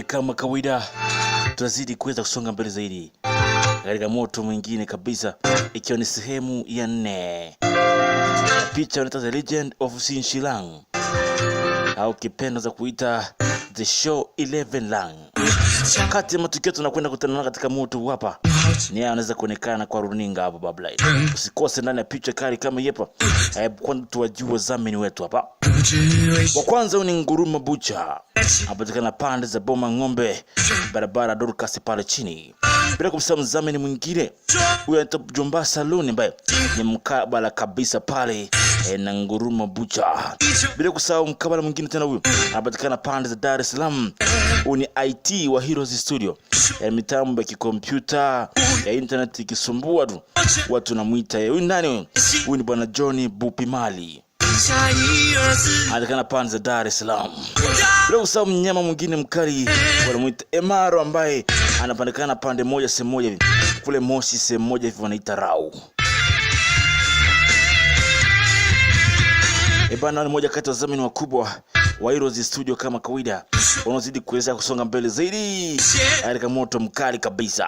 Kama kawaida tunazidi kuweza kusonga mbele zaidi katika moto mwingine kabisa, ikiwa ni sehemu ya 4. Picha inaitwa The Legend of Xinxilang, au kipenda za kuita The Show 11 Lang. Kati ya matukio tunakwenda kutana katika moto hapa ni anaweza kuonekana kwa runinga hapo babla. Usikose ndani ya picha kali kama hapa. Kwanza tuwajue zamini wetu hapa. Wa kwanza ni Nguruma Bucha, apatikana pande za Boma Ng'ombe, barabara Dorcas pale chini. Bila kumsahau zamini mwingine huyu anaitwa Jomba Saluni, ambaye ni mkabala kabisa pale na Nguruma Bucha. Bila kusahau mkabala mwingine tena huyu apatikana pande za Dar es Salaam. Huyu ni IT wa Heroes Studio, mitambo ya kikompyuta ya internet ikisumbua tu watu namuita huyu nani huyu? Huyu ni bwana Johnny Bupimali, apatikana pande za Dar es Salaam. Bila kusahau mnyama mwingine mkali wanamuita Emaro, ambaye anapatikana pande moja sehemu moja hivi kule Moshi, sehemu moja hivi wanaita Rau. Bana ni moja kati ya wazamini wakubwa wa Heroes Studio kama kawaida. Wanazidi kuweza kusonga mbele zaidi katika moto mkali kabisa.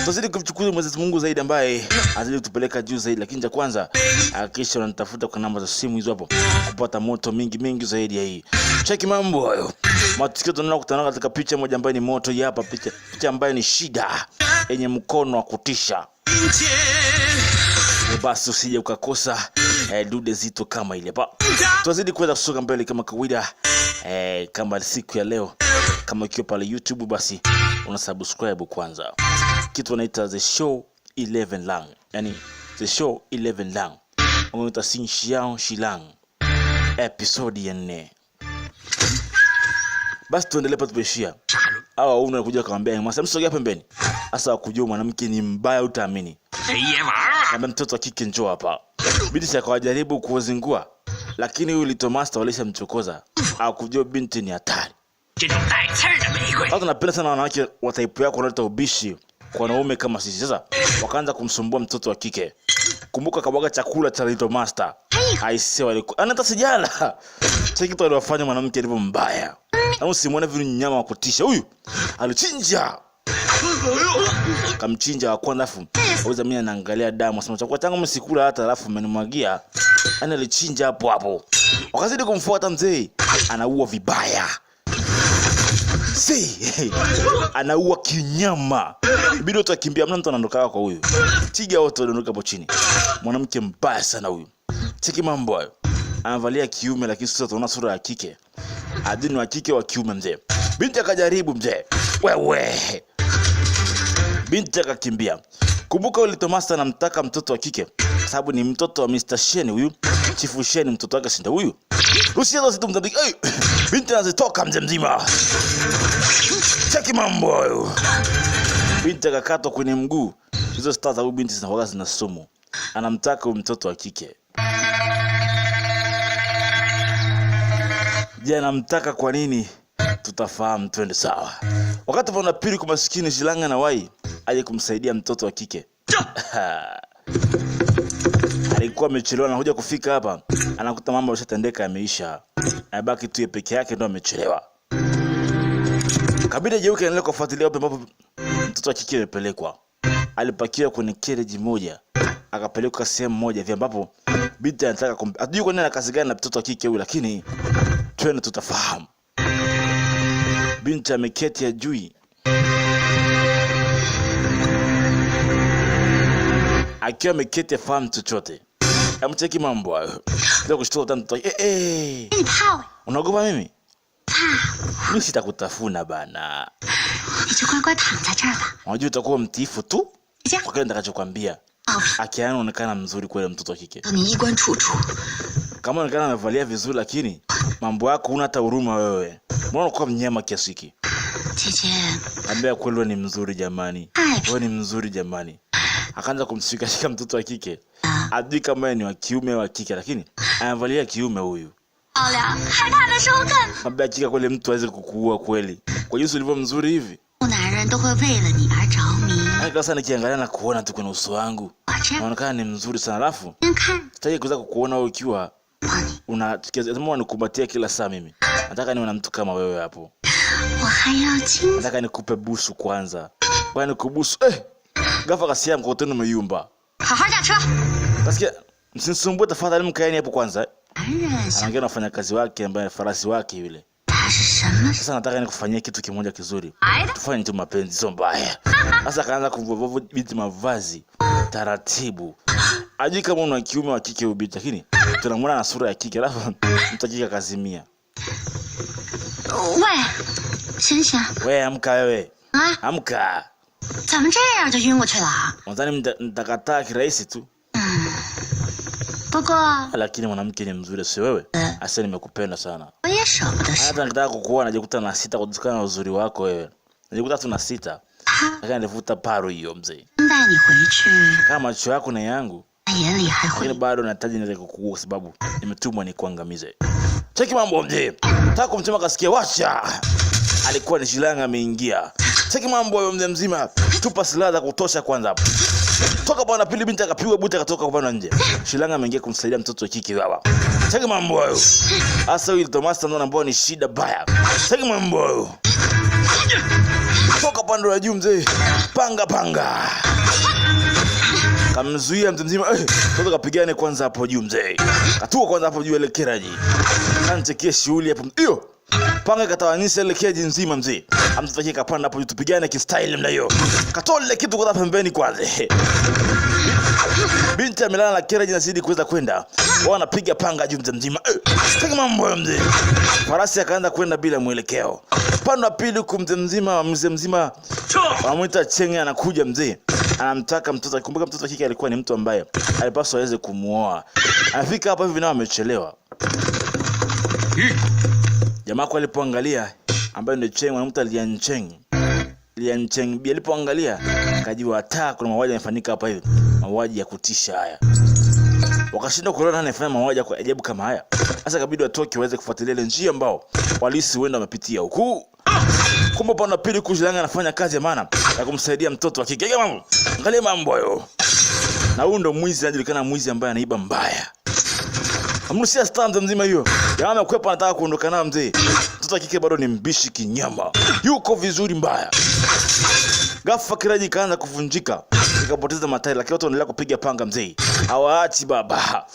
Tunazidi kumshukuru Mwenyezi Mungu zaidi, ambaye azidi kutupeleka juu zaidi. Lakini cha kwanza hakikisha unanitafuta kwa namba za simu hizo hapo kupata moto mingi zaidi ya hii. Cheki mambo hayo. Matukio tunaona kutana katika picha moja ambayo ni moto hapa, picha ambayo ni shida yenye mkono wa kutisha. Basi usije ukakosa dude zito kama ile hapa. Tunazidi kuweza kusonga mbele kama kawaida. Kama siku ya leo, kama ukiwa pale YouTube, basi una subscribe kwanza. Kitu wanaita The Show 11 Lang, yani The Show 11 Lang, unaita Xinxilang episode ya 4. Basi tuendelee pa tupeshia. Hawa unakuja kumwambia masa msogea pembeni. Asa kujua mwanamke ni mbaya utaamini. Kama mtoto wa kike njoo hapa. Binti akawajaribu kuwazingua, lakini yule Little Master walishamchokoza. Akujua binti ni hatari. Sasa napenda sana wanawake wa type yako wanaleta ubishi kwa wanaume kama sisi. Sasa wakaanza kumsumbua mtoto wa kike. Kumbuka kabwaga chakula cha Little Master. Aisee walikuwa anata sijala. Sasa kitu aliwafanya mwanamke alivyo mbaya. Na usimuone vile nyama wa kutisha. Huyu alichinja. Kamchinja wa kwanza, afu auza mimi naangalia damu, sema chakula changu msikula hata, alafu amenimwagia. Ana alichinja hapo hapo. Wakazidi kumfuata mzee, anaua vibaya. Anaua kinyama. Bibi wote akimbia, mna mtu anaondoka kwa huyu. Tiga wote wanaondoka hapo chini. Mwanamke mbaya sana huyu. Cheki mambo hayo. Anavalia kiume, lakini sasa tunaona sura ya kike. Adini wa kike wa kiume mzee. Binti akajaribu mzee. Wewe. Binti akakimbia. Kumbuka yule Little Master anamtaka mtoto wa kike, sababu ni mtoto wa Mr. Shen huyu. Chifu Shen mtoto wake sinda huyu. Rusia zote tumtabiki. Binti anazitoka mzee mzima. Cheki mambo hayo. Binti akakatwa kwenye mguu. Hizo stars za binti zinakuwa zina sumu. Anamtaka mtoto wa kike. Je, anamtaka kwa nini? Tutafahamu, twende sawa. Wakati pana pili kwa maskini Xilanga na Wai aje kumsaidia mtoto wa kike. Alikuwa amechelewa na hoja kufika hapa. Anakuta mambo yashatendeka yameisha. Anabaki tu peke yake ndo amechelewa. Kabida jeuke anaendelea kufuatilia hapo ambapo mtoto wa kike amepelekwa. Alipakiwa kwenye carriage moja, akapelekwa sehemu moja hivi ambapo binti anataka ajui kwa nini kazi gani na mtoto wa kike huyu, lakini twende tutafahamu. Binti ameketi ajui. Akiwa ameketi afahamu chochote. Amcheki mambo hayo. Ndio kushtoka mtoto. Unaogopa mimi? Mimi sitakutafuna bana. Unajua utakuwa mtiifu tu. Kwa kile nitakachokuambia. Anaonekana mzuri kwa mtoto wa kike. Kama anaonekana amevalia vizuri, lakini mambo yako huna hata huruma wewe. Mbona unakuwa mnyama kiasi hiki? Ambia kweli ni mzuri jamani. Wewe ni mzuri jamani. Akaanza kumshika mtoto wa kike. Adui kama ni wa kiume wa kike, lakini anavalia kiume huyu. Ambia kika kweli mtu aweze kukuua kweli. Kwa hiyo ulivyo mzuri hivi. Sasa nikiangalia na kuona tu kwenye uso wangu, unaonekana ni mzuri sana. Alafu sitaki kuweza kukuona wewe ukiwa unakumbatia kila saa mimi. Nataka niwe na mtu kama wewe hapo. nataka nikupe busu kwanza. Bwana nikubusu. Ghafla kasia mkokoteni umeyumba. Kasikia msinisumbue tafadhali, mkaeni hapo kwanza. Anaongea na wafanyakazi wake ambaye farasi wake yule. Sasa nataka nikufanyie kitu kimoja kizuri. Tufanye tu mapenzi, sio mbaya. Sasa kaanza kumvua binti mavazi taratibu. Ajui kama una kiume wa kike ubiti, lakini tunamwona na sura ya kike, alafu mtakika kazimia. Wewe amka wewe. Amka. Mwanzani mtakataa kirahisi tu. Lakini mwanamke ni mzuri, si wewe? Asa nimekupenda sana. Hata nikitaka kukuoa najikuta na sita kutokana na uzuri wako wewe. Najikuta tu na sita. Lakini nivuta paro hiyo mzee. Kama macho yako na yangu. Lakini bado nahitaji niweze kukuoa kwa sababu nimetumwa nikuangamize. Cheki mambo mzee. Nataka kumtema kasikia wacha. Alikuwa ni Shilanga ameingia. Cheki mambo wewe mzee mzima. Tupa silaha za kutosha kwanza hapo. Toka bwana pili binti akapigwa buti akatoka kwa nje. Shilanga ameingia kumsaidia mtoto wa kike baba. Cheki mambo hayo. Asa huyu Thomas ndo ambao ni shida baya. Cheki mambo hayo. Toka pande la juu mzee. Panga. Kamzuia mzee mzima. Toka kapigane kwanza hapo juu mzee. Katua kwanza hapo juu ile keraji. Kanchekie shughuli hapo. Hiyo. Panga katawanisha ile keji nzima mzee. Amtatakie kapanda hapo tupigane kistyle mna hiyo. Katole kitu kwa pembeni kwanza. Binti amelala na keji inazidi kuweza kwenda. Wanapiga panga juu mzee mzima. Sitaki mambo mzee. Farasi akaanza kwenda bila mwelekeo. Pande pili kumzee mzima. Wanamuita Chenge anakuja mzee. Anamtaka mtoto. Kumbuka mtoto kike alikuwa ni mtu ambaye alipaswa aweze kumuoa. Anafika hapa hivi nao amechelewa. Jamaa kwa alipoangalia ambaye ndio Cheng anamta Lian Cheng bi alipoangalia akajua hata kuna mauaji yanafanyika hapa hivi, mauaji ya kutisha haya. Wakashindwa kuona nani anafanya mauaji kwa ajabu kama haya. Sasa kabidi watoke waweze kufuatilia ile njia ambao walisi wenda wamepitia huku. Kumbe pana pili Kushilanga anafanya kazi ya maana ya kumsaidia mtoto wa kike. Angalia mambo hayo. Na huyo ndo mwizi anajulikana, mwizi ambaye anaiba mbaya. Amnusia stand mzima hiyo. Jamaa amekwepa anataka kuondoka na mzee. Mtoto kike bado ni mbishi kinyama. Yuko vizuri mbaya. Ghafla kiraji kaanza kuvunjika. Ikapoteza matairi lakini watu wanaendelea kupiga panga mzee. Hawaachi baba.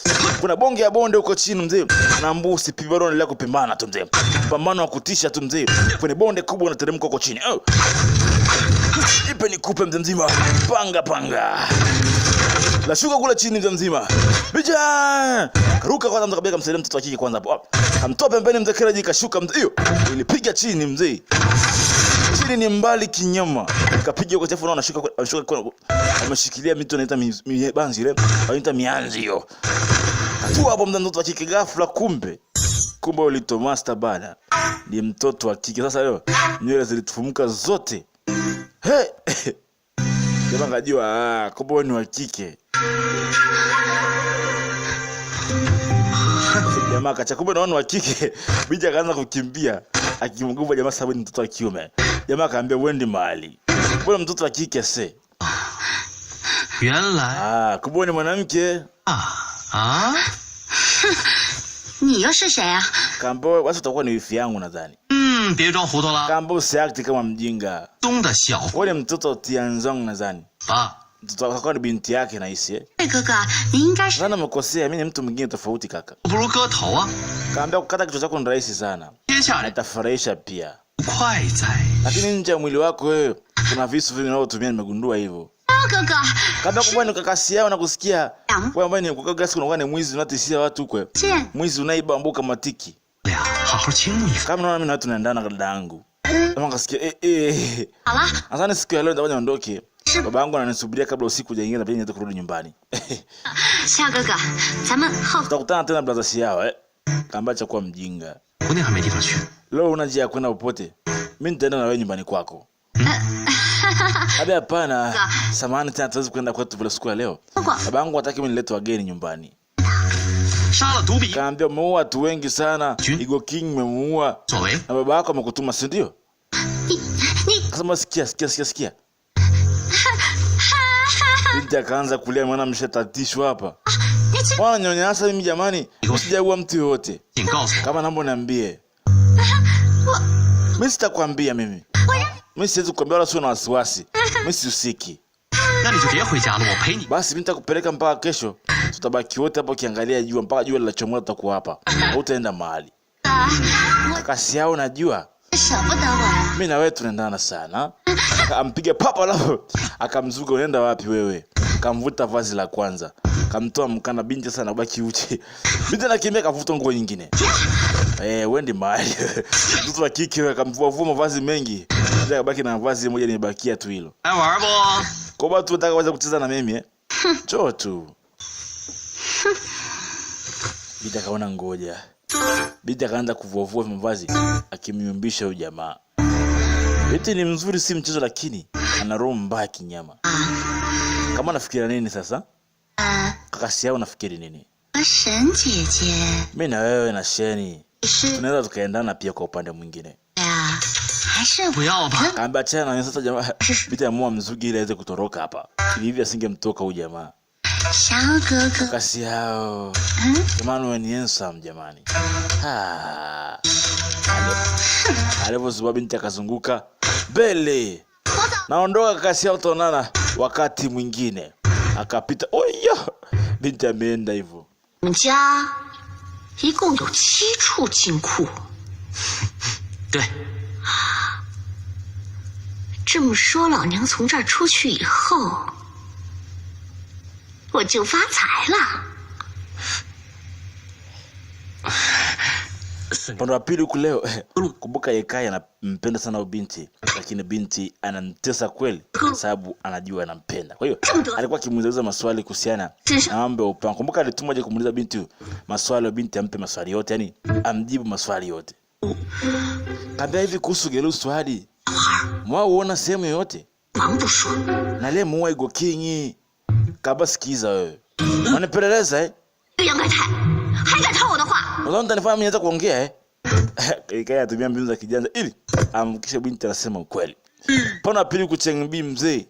Kuna bonge ya bonde huko chini mzee. Na mbusi bado wanaendelea kupambana tu mzee. Pambano wa kutisha tu mzee. Kwenye bonde kubwa unateremka huko chini. Ipe nikupe mzee mzima. Panga. La shuka kule chini mzee mzima. Bija! Karuka kwanza mtakabia kumsaidia mtoto wa kike kwanza hapo. Kamtoa pembeni mzee kiraji kashuka mzee. Hiyo ilipiga chini mzee. Chini ni mbali kinyama. Kapiga huko chafu na anashuka ameshikilia mito inaita mibanzi ile. Inaita mianzi hiyo. Atua hapo mtoto wa kike ghafla kumbe yule Thomas bana ni mtoto wa kike. Sasa leo nywele zilitufumuka zote. Jamaa ngajua kumbe ni wa kike. Jamaa kachakumbe naona wa kike. Bija kaanza kukimbia akimguba jamaa sababu ni mtoto wa kiume. Jamaa akaambia uende mahali. Mbona mtoto wa kike se? Kumbe ni mwanamke. Ni yo shi shay? Kambo watu utakuwa ni wifi yangu nadhani. Bie zhuang hu du la. Kambo usiakti kama mjinga. Dong de xiao. Wewe ni mtoto Tianzong nadhani. Mtoto wako ni binti yake na hisi. Kaka, ni ingai shi. Sana mkosea, mimi ni mtu mwingine tofauti kaka. Buru ge tou Kaambia kukata kichwa chako ni rahisi sana. Itafurahisha pia. Kwai zai. Lakini nje ya mwili wako wewe kuna visu vingi unaotumia, nimegundua hivyo. Kaka. Kaambia kwa nini kakasi yao na kusikia. Wewe ambaye ni kwa gasi kuna mwizi unatishia watu huko. Mwizi unaiba mbuka matiki. Kama naona mimi na watu tunaendana na dada yangu. Kama kasikia Hala. Asante siku ya leo nitakuja niondoke. Baba yangu ananisubiria kabla usiku hujaingia na pia niende kurudi nyumbani. Xiao kaka, zamen hou. Tutakutana tena blaza Xiao Kaambia cha kuwa mjinga. Leo una njia ya kwenda popote. Mimi nitaenda na wewe nyumbani kwako. Abi hapana. Samahani tena tuweze kwenda kwetu vile siku ya leo. Baba yangu hataki mimi nilete wageni nyumbani. Kaambia umeua watu wengi sana. Igo King umemuua. Na baba yako amekutuma si ndio? Kama sikia. Binti akaanza kulia, maana mshatatishwa hapa. Wananyanyasa mimi jamani. Usijaua mtu yote. Kama naomba niambie. Mimi Mimi sitakwambia mimi. Mimi siwezi kukwambia wala sio na wasiwasi. Mimi sihusiki. 那你就别回家了，我陪你。 Basi mimi nitakupeleka mpaka kesho. Tutabaki wote hapo ukiangalia jua mpaka jua linachomoza tutakuwa hapa. Hautaenda mahali. Kasi yao najua. 舍不得我。 Mimi na wewe tunaendana sana. Akampiga papa alafu akamzuga, unaenda wapi wewe? Akamvuta vazi la kwanza. Akamtoa mkanda, binti sana baki uchi. Binti anakimbia kavuta nguo nyingine. Wendi mahali. Mtoto wa kike akamvua mavazi mengi. Binti akabaki na vazi moja limebakia tu hilo. 来玩不？ Kwa watu wataka waweza kucheza na mimi Choo tu. Binti akaona ngoja. Binti akaanza kuvua mavazi akimyumbisha huyo jamaa. Binti ni mzuri si mchezo, lakini ana roho mbaya kinyama. Kama nafikiria nini sasa? Kaka Xiao unafikiri nini? 沈姐姐 Mimi na wewe na Sheni 是 tunaweza tukaendana pia kwa upande mwingine. 呀，还是不要吧。 Kaambia achana na sasa jamaa. Binti amua mzugi ili aweze kutoroka hapa. Hivi asingemtoka huyu jamaa. 小哥哥， Kaka Xiao. Jamani wewe ni handsome jamani. Alivyozuba binti akazunguka mbele. Naondoka Kaka Xiao, tuonana wakati mwingine. Akapita. Oyo! Binti ameenda hivyo. 我们家一共有7处金库。对。这么说，老娘从这儿出去以后，我就发财了。 Upande wa pili huku leo kumbuka Yekai anampenda sana binti, lakini binti anamtesa kweli kwa sababu anajua anampenda. Kwa hiyo alikuwa akimuuliza maswali kuhusiana na mambo ya upanga. Kumbuka alitumwa je kumuuliza binti maswali, binti ampe maswali yote, yani amjibu maswali yote. Kabla hivi kuhusu Gelusu hadi mwao uona sehemu yoyote? Na leo muua Igo King. Kaba sikiza wewe. Unanipeleleza 杨开泰还敢套我的话？ Unaona nifanya mimi kuongea Yekai atumia mbinu za kijanja ili amkishe binti anasema ukweli. Pana pili kuchengbi mzee.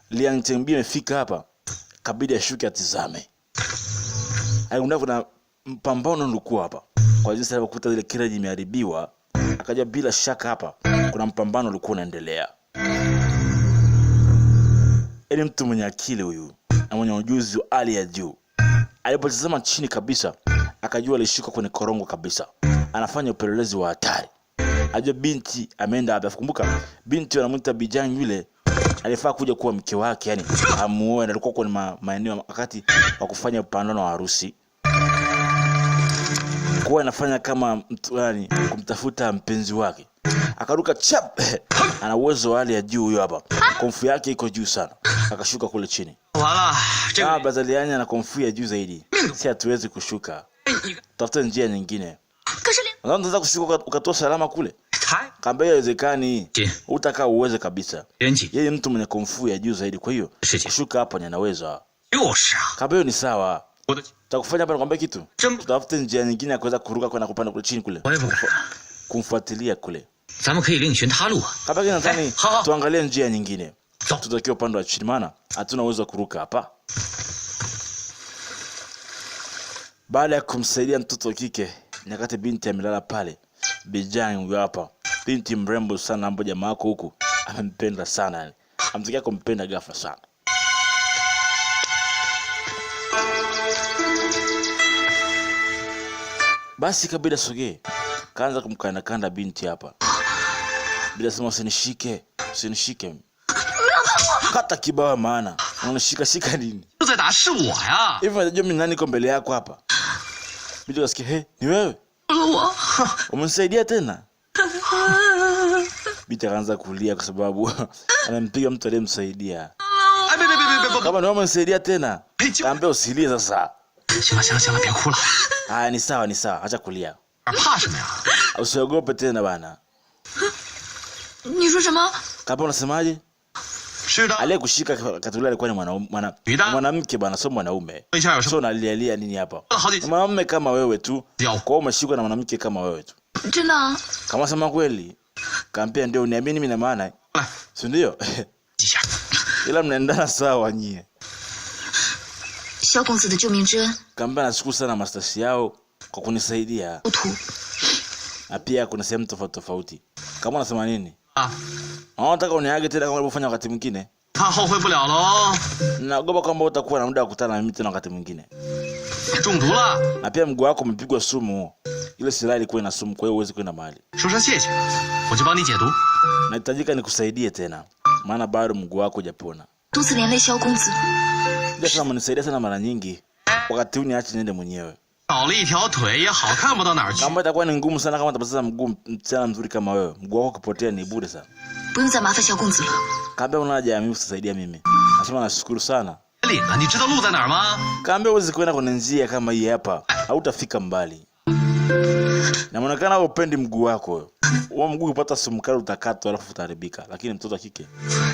Liang Chengbi amefika hapa. Kabidi ashuke atizame. Aligundua kuna mpambano ulikuwa hapa. Kwa jinsi alivyokuta ile kireji imeharibiwa, akaja bila shaka hapa kuna mpambano ulikuwa unaendelea. Eli mtu mwenye akili huyu na mwenye ujuzi wa hali ya juu. Alipotazama chini kabisa, akajua alishuka kwenye korongo kabisa. Anafanya upelelezi wa hatari. Ajua binti ameenda hapa. Kumbuka binti anamuita Bijang yule alifaa kuja kuwa mke wake, yani amuoe, na alikuwa kwenye maeneo wakati wa kufanya upandano wa harusi. Kwa anafanya kama mtu yani kumtafuta mpenzi wake. Akaruka chap. Ana uwezo wa hali ya juu huyo hapa. Konfu yake iko juu sana. Akashuka kule chini. Wala, Bazaliani ana konfu ya juu zaidi. Si hatuwezi kushuka. Tafuta njia nyingine. Unaweza kushuka ukatoa salama kule? Kaambia haiwezekani. Utakaa uweze kabisa. Yeye mtu mwenye konfu ya juu zaidi, kwa hiyo kushuka hapo ni anaweza. Kaambia ni sawa. Tutakufanya hapa nakwambia kitu. Tutafute njia nyingine ya kuweza kuruka kwenda kupanda kule chini kule. Kumfuatilia kule. Kaambia nadhani tuangalie njia nyingine. Tutakiwa upande wa chini maana hatuna uwezo wa kuruka hapa. Baada ya kumsaidia mtoto wa kike, nyakati binti amelala pale. Bijang huyo hapa. Binti mrembo sana ambaye jamaa wako huku amempenda sana yani. Amsikia kumpenda ghafla sana. Basi kabida sogee. Kaanza kumkanda binti hapa. Bila sema usinishike, usinishike. Kata kibao maana. Unanishika shika nini? Hivi unajua mimi nani niko mbele yako hapa? Binti kasikia, ni wewe? Umenisaidia tena? Binti akaanza kulia kwa sababu anampiga mtu aliyemsaidia. Kama ni wewe umenisaidia tena, kaambia usilie sasa. Haya ni sawa, acha kulia. Usiogope tena bana. Kama unasemaje? Aliyekushika katulia alikuwa ni mwanamke bana, sio mwanaume. Sio nalialia nini hapa? Mwanamume kama wewe tu. Kwa umeshikwa na mwanamke kama wewe tu. Kama sema kweli. Kampia ndio uniamini mimi na maana. Si ndio? Ila mnaendana sawa nyie. Kampia nashukuru sana Master Xiao kwa kunisaidia. na pia kuna sehemu tofauti tofauti. Kama unasema nini? 啊， Unataka uniage tena kama ulivyofanya wakati mwingine? 怕后悔不了喽。 Naogopa kwamba utakuwa na muda wa kukutana na mimi tena wakati mwingine. 中毒了， Na pia mguu wako umepigwa sumu. Ile silaha ilikuwa ina sumu, kwa hiyo huwezi kwenda mahali. 说声谢谢，我就帮你解毒。 Nahitajika nikusaidie tena, maana bado mguu wako hujapona. 多次连累萧公子， Ndio kama unisaidia sana mara nyingi. Wakati huu niache niende mwenyewe. 少了一条腿也好看不到哪儿去。 Kama itakuwa ni ngumu sana kama utapoteza mguu msichana mzuri kama wewe. Mguu wako kupotea ni bure sana. 不用再麻烦萧公子了。 Kaambia una haja ya mimi kusaidia mimi. Nasema nashukuru sana. 领了，你知道路在哪儿吗？ Kaambia uwezi kwenda kwenye njia kama hii hapa. Hautafika mbali. Na muonekana upendi mguu wako. Huo mguu ukipata sumu kali utakatwa alafu utaharibika. Lakini mtoto wa kike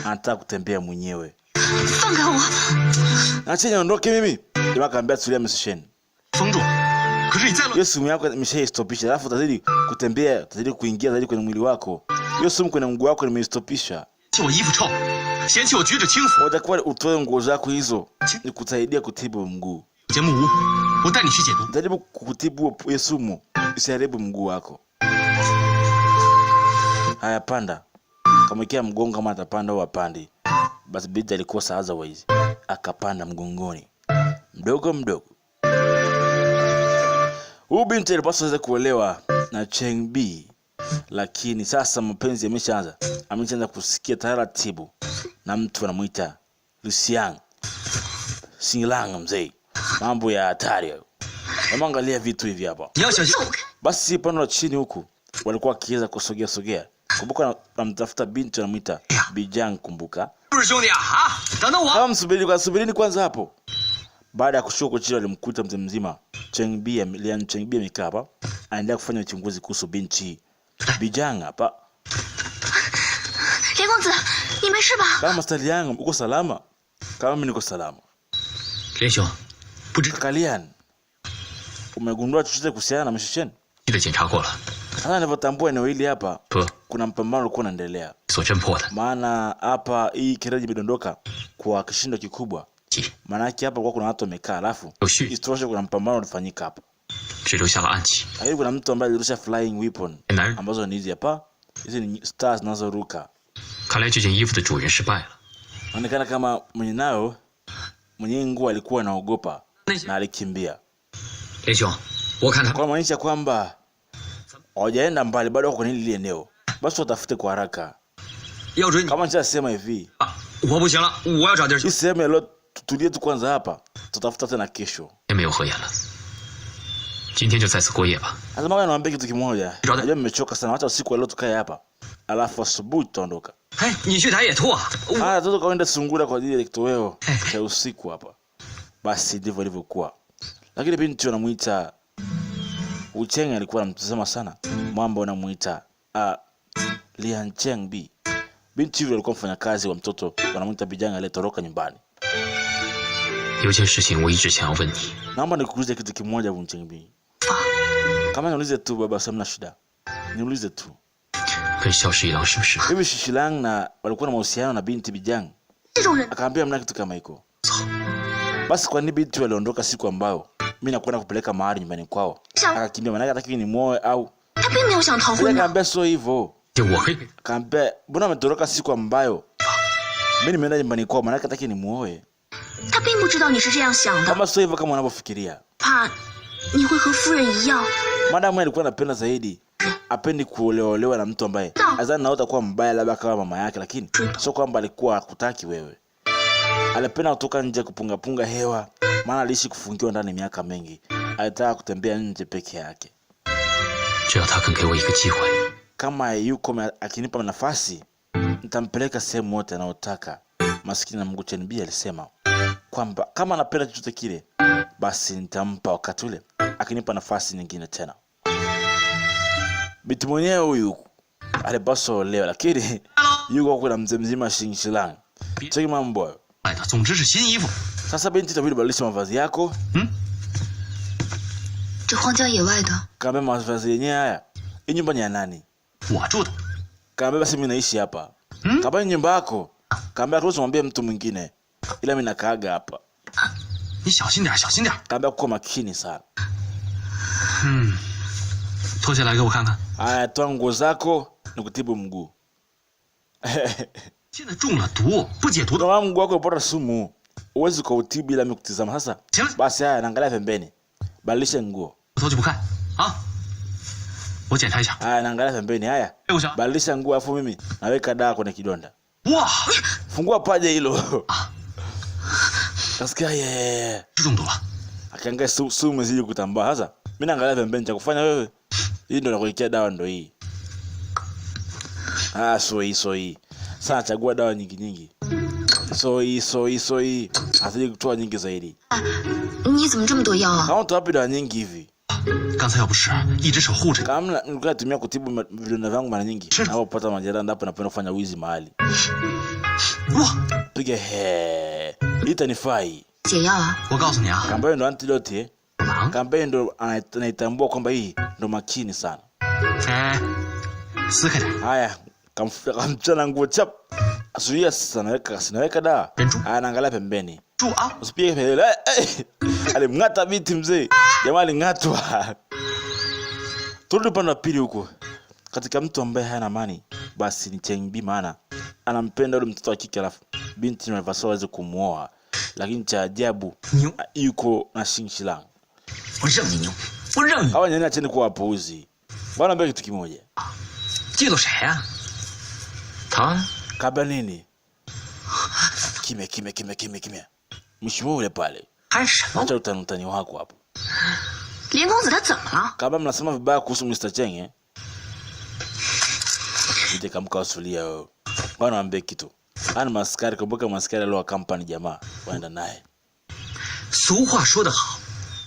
anataka kutembea mwenyewe. 放开我！ Acha niondoke mimi. Jamaa kaambia tulia msisheni. 封住，可是你再乱， Hiyo sumu yako imeshaistopisha. Alafu utazidi kutembea, utazidi kuingia zaidi kwenye mwili wako. Hiyo sumu kwenye mguu wako nimeistopisha. 嫌弃我衣服臭，嫌弃我举止轻浮。 Utakuwa utoe nguo zako hizo nikusaidia kutibu mguu. 节目无，我带你去解毒。 Jaribu kutibu hiyo sumu isiharibu mguu wako. Haya, panda. Kama ikia mgongo kama atapanda au apandi. Basi binti alikosa otherwise. Akapanda mgongoni. Mdogo mdogo. Huyu binti alipaswa aweze kuolewa na Cheng Bi. Lakini sasa mapenzi yameshaanza. Ameshaanza kusikia taratibu na mtu anamuita Lucian Xinglang mzee. Mambo ya hatari hayo. Angalia vitu hivi hapa. 你要小心。 Basi pande la chini huku walikuwa wakiweza kusogea sogea. Kumbuka namtafuta binti anamuita Bijang, kumbuka. 不是兄弟啊，啊，等等我。 Kama subirini kwanza hapo. Baada ya kushuka chini alimkuta mzee mzima Cheng Bi amekaa hapa. Anaendelea kufanya uchunguzi kuhusu binti Bijang hapa. 连公子，你没事吧？ Kama stali yangu uko salama? Kama mimi niko salama. 连兄，不知 Kalian, umegundua chochote kuhusiana na Mishisheni? 你的检查过了， Sasa ninavyotambua eneo hili hapa 不， kuna mpambano ulikuwa unaendelea. 所侦破的。 Maana hapa hii kereji imedondoka kwa kishindo kikubwa. 即 Maana yake hapa kwa kuna watu wamekaa, alafu 有序， isitoshe kuna mpambano ulifanyika hapa. 只留下了暗器。 Lakini kuna mtu ambaye alirusha flying weapon 男人， ambazo ni hizi hapa. Hizi ni stars zinazoruka. 看来这件衣服的主人失败了。 Inaonekana kama mwenye nguo alikuwa anaogopa na alikimbia. 连兄，我看他 Kwa maanisha kwamba hawajaenda mbali, bado wako kwenye hili eneo. Basi watafute kwa haraka. 要追你 Kama nishasema hivi, 啊！我不行了，我要找地儿 hii 去。 sehemu ya leo tutulie tu kwanza hapa. Tutafuta tena kesho. 也没有合眼了，今天就在此过夜吧。 Sasa mama anawaambia kitu kimoja. Ndio. Najua mmechoka sana. Acha usiku wa leo tukae hapa. Alafu asubuhi tutaondoka. 哎，你去打野兔啊！我 Haya, tuto kaenda Sungura kwa ajili ya kitoweo cha usiku hapa. Basi ndivyo ilivyokuwa. Lakini binti anamuita Ucheng alikuwa anamtazama sana. Mwamba anamuita Lian Cheng Bi. Binti yule alikuwa mfanyakazi wa mtoto wanamuita Bijang aliyetoroka nyumbani. 有件事情我一直想要问你。 Naomba nikuulize kitu kimoja Cheng Bi. Kama niulize tu baba, hamna shida. Niulize tu. 跟萧十一郎是不是？ Hivi Shishilang na walikuwa na mahusiano na binti Bijang? 这种人， Akaambia mna kitu kama hiko. Basi kwa nini binti waliondoka siku ambayo mimi nakwenda kupeleka mahari nyumbani kwao? Akakimbia, maana hataki ni muoe au 他并没有想逃婚的。 akaambia sio hivyo. 就我会 Akaambia mbona ametoroka siku ambayo mimi nimeenda nyumbani kwao, maana hataki ni muoe. 他并不知道你是这样想的， Kama sio hivyo kama unavyofikiria. 怕你会和夫人一样。 Madamu alikuwa anapenda zaidi apendi kuolewa na mtu ambaye azani naota kuwa mbaya labda kama mama yake, lakini sio kwamba alikuwa hakutaki wewe. Alipenda kutoka nje kupunga hewa, maana aliishi kufungiwa ndani miaka mingi. Alitaka kutembea nje peke yake. 只要他肯给我一个机会， Kama yuko akinipa nafasi, nitampeleka sehemu yote anayotaka. Maskini na Mungu Chen Bi alisema kwamba kama anapenda chochote kile, basi nitampa wakati ule akinipa nafasi nyingine tena. Binti mwenyewe huyu alipaswa olewa, lakini yuko kuna mzee mzima Xinglang. Cheki mambo hayo. 买的总之是新衣服。 Sasa binti, itabidi badilisha mavazi yako. 这荒郊野外的， Kaambia mavazi yenyewe haya, hii nyumba ni ya nani? 我住的。 Kaambia basi mimi naishi hapa. Kaambia nyumba yako. Kaambia ruhusu mwambie mtu mwingine. Ila mimi nakaaga hapa. 你小心点，小心点。 Kaambia kuwa makini sana. 脱下来给我看看。 Aya, toa nguo zako nikutibu mguu. 现在中了毒，不解毒的。 Kama mguu wako upata sumu, uwezi kuutibu bila mimi kutizama. Sasa 行了， basi haya, naangalia pembeni. Badilisha nguo. 我头就不看啊。我检查一下。 Haya, naangalia pembeni. Haya, 哎，我想， badilisha nguo afu mimi naweka dawa kwenye kidonda. 哇， Fungua paja hilo. Kasikia yeye. 是中毒了。 Akiangalia sumu imezidi kutambaa. Sasa mimi naangalia pembeni, cha kufanya wewe. Hii ndio nakuwekea dawa, ndio hii. So hii. Sasa chagua dawa nyingi. So hii. Asije kutoa nyingi zaidi. 你怎么这么多药啊？ Kama tu wapi dawa nyingi hivi? 刚才要不是一直守护着， Kama nilikuwa natumia kutibu vidonda vyangu mara nyingi. Au pata majeraha ndipo napenda kufanya wizi mahali. 哇！ Piga he. Itanifai. 解药啊？ 我告诉你啊， Kambayo ndo antidote. 忙。 Kambayo ndo anaitambua kwamba hii ndo makini sana. 哎，撕开点， Haya, kamchana nguo chap. Asuia sasa naweka dawa. Haya, naangalia pembeni. 住啊！ Usipige kelele. Alimng'ata biti mzee. Jamaa aling'atwa. Turudi upande wa pili huko. Katika mtu ambaye hana amani, basi ni Chengbi, maana anampenda yule mtoto wa kike, alafu binti anavasa aweze kumuoa. Lakini cha ajabu yuko na Xingqilang. 我认你牛，我认你。 Hawa nyanya acheni kuwa wapuuzi. Bwana mbele kitu kimoja. 嫉妒谁呀？他 Kabla nini? Kimya. Mheshimiwa yule pale. 还是什么？ Acha utani wako hapo. 林公子他怎么了？ Kabla mnasema vibaya kuhusu Mr. Cheng eh? Nje kamka wasulia wewe. Bwana ambie kitu. Ana maskari, kumbuka maskari leo wa company jamaa waenda naye. 俗话说得好，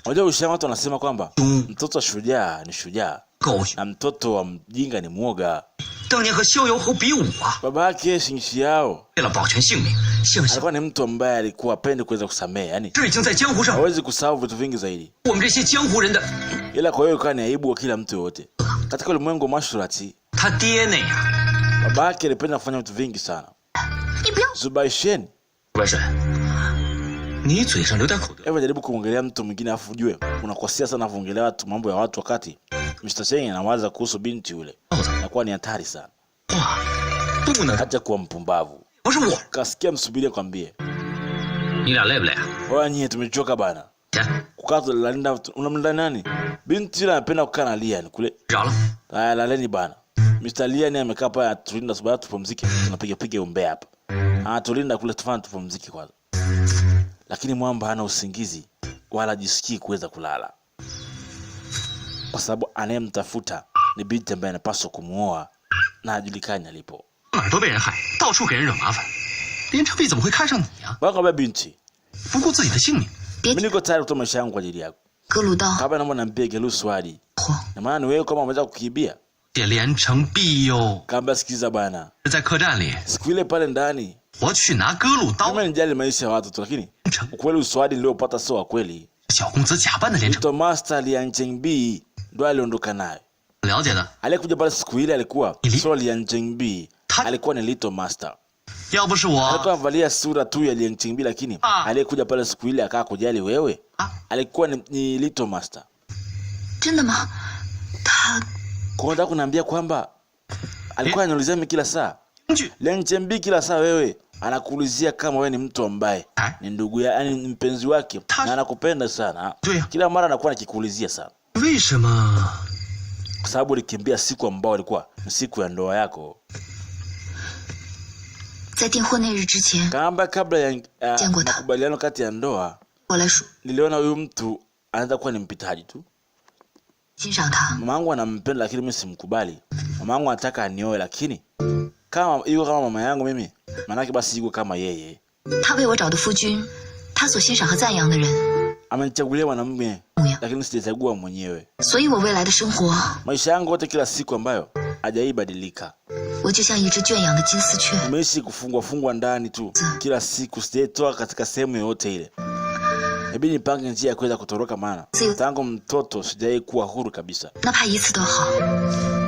Unajua ushamba watu wanasema kwamba mtoto shujaa ni shujaa 狗血。 na mtoto wa mjinga ni mwoga. 当年和逍遥侯比武啊， Baba yake Xingqiao 为了保全性命，相信 alikuwa ni mtu ambaye alikuwa apendi kuweza kusamehe, yani 这已经在江湖上 hawezi kusahau vitu vingi zaidi. 我们这些江湖人的。 Ila kwa hiyo ikawa ni aibu kwa kila mtu yote. Katika ulimwengu wa mashrati, 他爹那样， baba yake alipenda kufanya vitu vingi sana. 你不要 Zubaishen, 万水，你嘴上留点口德。 hebu jaribu kumwongelea mtu mwingine afu ujue unakosea sana kuongelea watu mambo ya watu wakati Mr. Cheng anawaza kuhusu binti yule. Inakuwa ni hatari sana. 话不能， Acha kuwa mpumbavu. 不是我。 Kasikia msubirie kwambie. 你俩累不累啊？ Oya nyie tumechoka bana. 行， Kukaa tunalinda, unamlinda nani? Binti yule anapenda kukaa na Lian kule. 饶了。 Haya, laleni bana. Mr. Lian amekaa pale atulinda, sababu tupumzike. Tunapiga umbea hapa. Anatulinda kule, tufanye tupumzike kwanza. Lakini mwamba hana usingizi wala jisikii kuweza kulala. Kwa sababu anayemtafuta ni binti ambaye anapaswa kumuoa na hajulikani alipo. 哪儿都被人害，到处给人惹麻烦。林成璧怎么会看上你呀、 Bwana binti, 不顾自己的性命。 mimi niko tayari kutoa maisha yangu kwa ajili yako. 格鲁道 Kabla naomba niambie Gelu swali. 慌， Na maana ni wewe kama umeweza kukimbia. 姐连成璧哟， Kaambia sikiza bana. 在客栈里， Siku ile pale ndani 我去拿割鲁刀。 kama nijali maisha ya watu tu, lakini 成 ukweli uswadi niliopata sio wa kweli. 小公子假扮的连成， Mto Master Lian Chengbi ndo aliondoka naye. 了解的。 Aliyekuja pale siku ile alikuwa Ili- sio Lian Chengbi, alikuwa ni Little Master. 要不是我 Alikuwa amevalia sura tu ya Lian Chengbi, lakini aliyekuja pale siku ile akaa kujali wewe 啊， alikuwa ni Little Master. 真的吗？他 Kwa hiyo kuniambia kwamba alikuwa ananiulizia mimi kila saa. 工具 Lian Chengbi kila saa wewe anakuulizia kama wewe ni mtu ambaye ni ndugu ya, yani ni mpenzi wake na anakupenda sana. 对呀、 Kila mara anakuwa akikuulizia sana. 为什么 Kwa sababu ulikimbia siku ambao ilikuwa ni siku ya ndoa yako. 在订婚那日之前， Kaamba kabla ya Jengo ta. makubaliano kati ya ndoa, 我来说 niliona huyu mtu anaweza kuwa ni mpitaji tu. 欣赏他， Mamangu anampenda lakini mimi simkubali. Mamangu anataka anioe lakini kama yuko kama mama yangu mimi, manake basi yuko kama yeye. 他为我找的夫君，他所欣赏和赞扬的人， Amenichagulia mwanamume 模样， lakini sijachagua mwenyewe. 所以我未来的生活， Maisha yangu yote kila siku ambayo hajaibadilika. 我就像一只圈养的金丝雀， Nimeishi kufungwa ndani tu kila siku, sijaitoka katika sehemu yoyote ile. Hebu nipange njia ya kuweza kutoroka, maana tangu mtoto sijai kuwa huru kabisa. 哪怕一次都好。